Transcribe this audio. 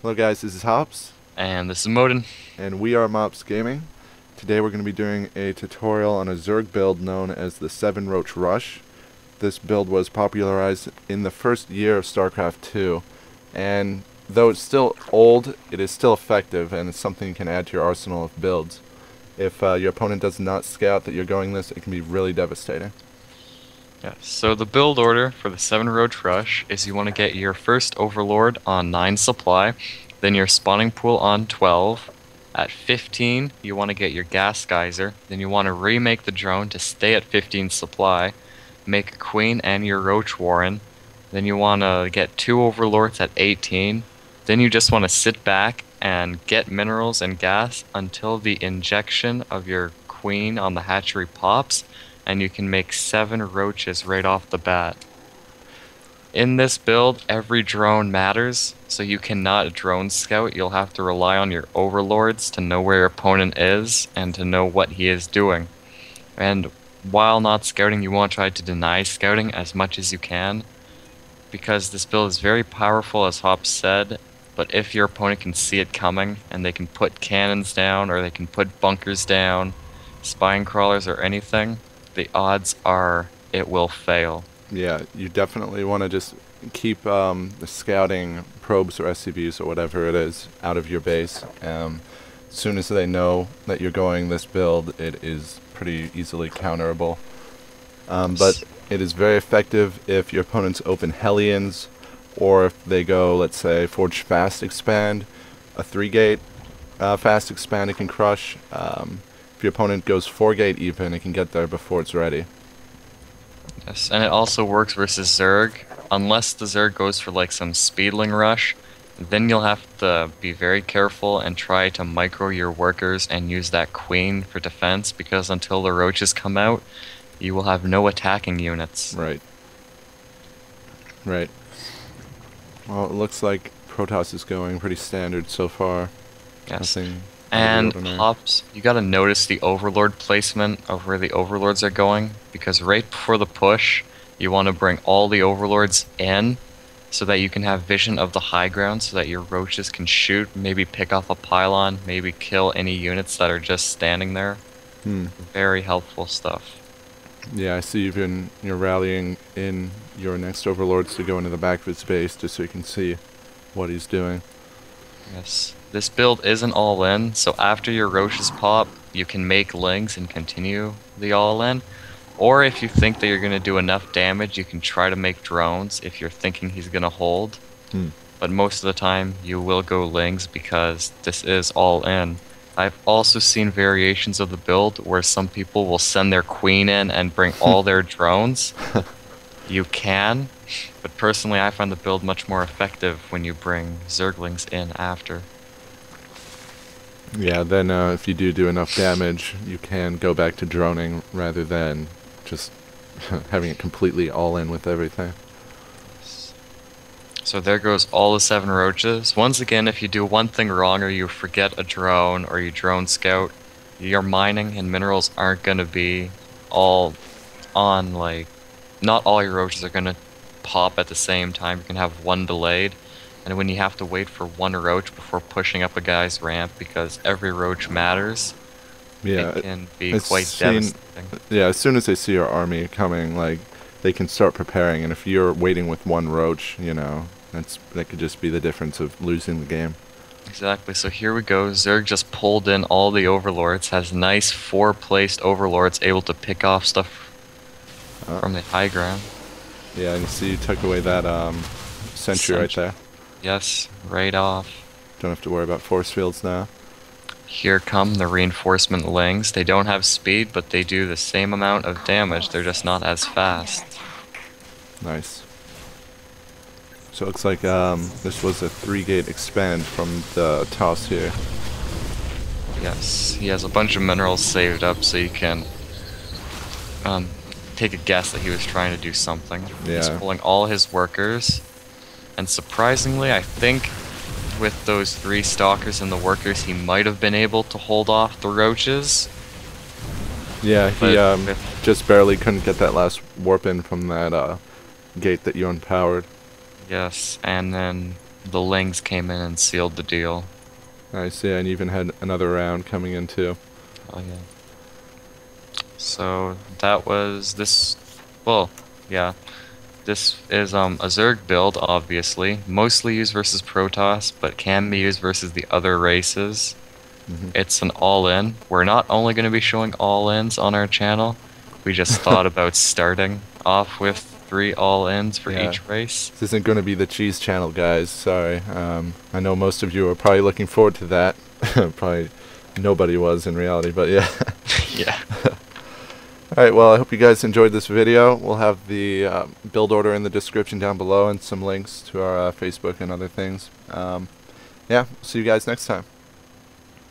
Hello guys, this is Hops, And this is Modin. and we are Moppsgaming. Today we're going to be doing a tutorial on a Zerg build known as the 7 Roach Rush. This build was popularized in the first year of StarCraft 2, and though it's still old, it is still effective, and it's something you can add to your arsenal of builds. If your opponent does not scout that you're going this, it can be really devastating. Yeah, so the build order for the 7 Roach Rush is you want to get your first Overlord on 9 supply, then your spawning pool on 12. At 15, you want to get your gas geyser, then you want to remake the drone to stay at 15 supply, make a queen and your roach warren, then you want to get 2 Overlords at 18, then you just want to sit back and get minerals and gas until the injection of your queen on the hatchery pops, and you can make 7 roaches right off the bat. In this build, every drone matters, so you cannot drone scout. You'll have to rely on your overlords to know where your opponent is and to know what he is doing. And while not scouting, you want to try to deny scouting as much as you can, because this build is very powerful, as Hops said, but if your opponent can see it coming and they can put cannons down or they can put bunkers down, spine crawlers or anything, the odds are it will fail. Yeah, you definitely want to just keep the scouting probes or SCVs or whatever it is out of your base. As soon as they know that you're going this build, it is pretty easily counterable. But it is very effective if your opponents open Hellions, or if they go, let's say, Forge Fast Expand, a 3-gate Fast Expand it can crush. If your opponent goes 4-gate even, it can get there before it's ready. Yes, and it also works versus Zerg. Unless the Zerg goes for like some speedling rush, then you'll have to be very careful and try to micro your workers and use that queen for defense, because until the roaches come out, you will have no attacking units. Right. Right. Well, it looks like Protoss is going pretty standard so far. Yes. Nothing And ordinary. Hops, you gotta notice the Overlord placement of where the Overlords are going, because right before the push, you want to bring all the Overlords in so that you can have vision of the high ground, so that your roaches can shoot, maybe pick off a pylon, maybe kill any units that are just standing there. Very helpful stuff. Yeah, I see you're rallying in your next Overlords to go into the back of his base just so you can see what he's doing. Yes. This build isn't all-in, so after your roaches pop, you can make lings and continue the all-in. Or if you think that you're going to do enough damage, you can try to make drones if you're thinking he's going to hold. But most of the time, you will go lings because this is all-in. I've also seen variations of the build where some people will send their queen in and bring all their drones. You can, but personally I find the build much more effective when you bring Zerglings in after. Yeah, then if you do enough damage, you can go back to droning rather than just having it completely all in with everything. So there goes all the 7 roaches. Once again, if you do one thing wrong, or you forget a drone, or you drone scout, your mining and minerals aren't going to be all on, like, not all your roaches are going to pop at the same time. You can have one delayed, and when you have to wait for one roach before pushing up a guy's ramp, because every roach matters, Yeah, it can be quite devastating. Yeah, as soon as they see your army coming, like, they can start preparing, and if you're waiting with one roach, you know, that could just be the difference of losing the game. Exactly, so here we go. Zerg just pulled in all the Overlords, has nice 4-placed Overlords able to pick off stuff from the high ground. Yeah, and you see you took away that sentry right there. Yes, right off. Don't have to worry about force fields now. Here come the reinforcement lings. They don't have speed, but they do the same amount of damage. They're just not as fast. Nice. So it looks like this was a 3-gate expand from the toss here. Yes, he has a bunch of minerals saved up, so you can take a guess that he was trying to do something. Yeah. He's pulling all his workers, and surprisingly, I think with those 3 stalkers and the workers, he might have been able to hold off the roaches. Yeah, he just barely couldn't get that last warp in from that gate that you unpowered. Yes, and then the Lings came in and sealed the deal. I see, and even had another round coming in too. Oh yeah. So that was this. Well, yeah. This is a Zerg build, obviously. Mostly used versus Protoss, but can be used versus the other races. It's an all-in. We're not only going to be showing all-ins on our channel. We just thought about starting off with 3 all-ins for Yeah. each race. This isn't going to be the cheese channel, guys. Sorry. I know most of you are probably looking forward to that. Probably nobody was in reality, but yeah. Yeah. Alright, well, I hope you guys enjoyed this video. We'll have the build order in the description down below and some links to our Facebook and other things. Yeah, see you guys next time.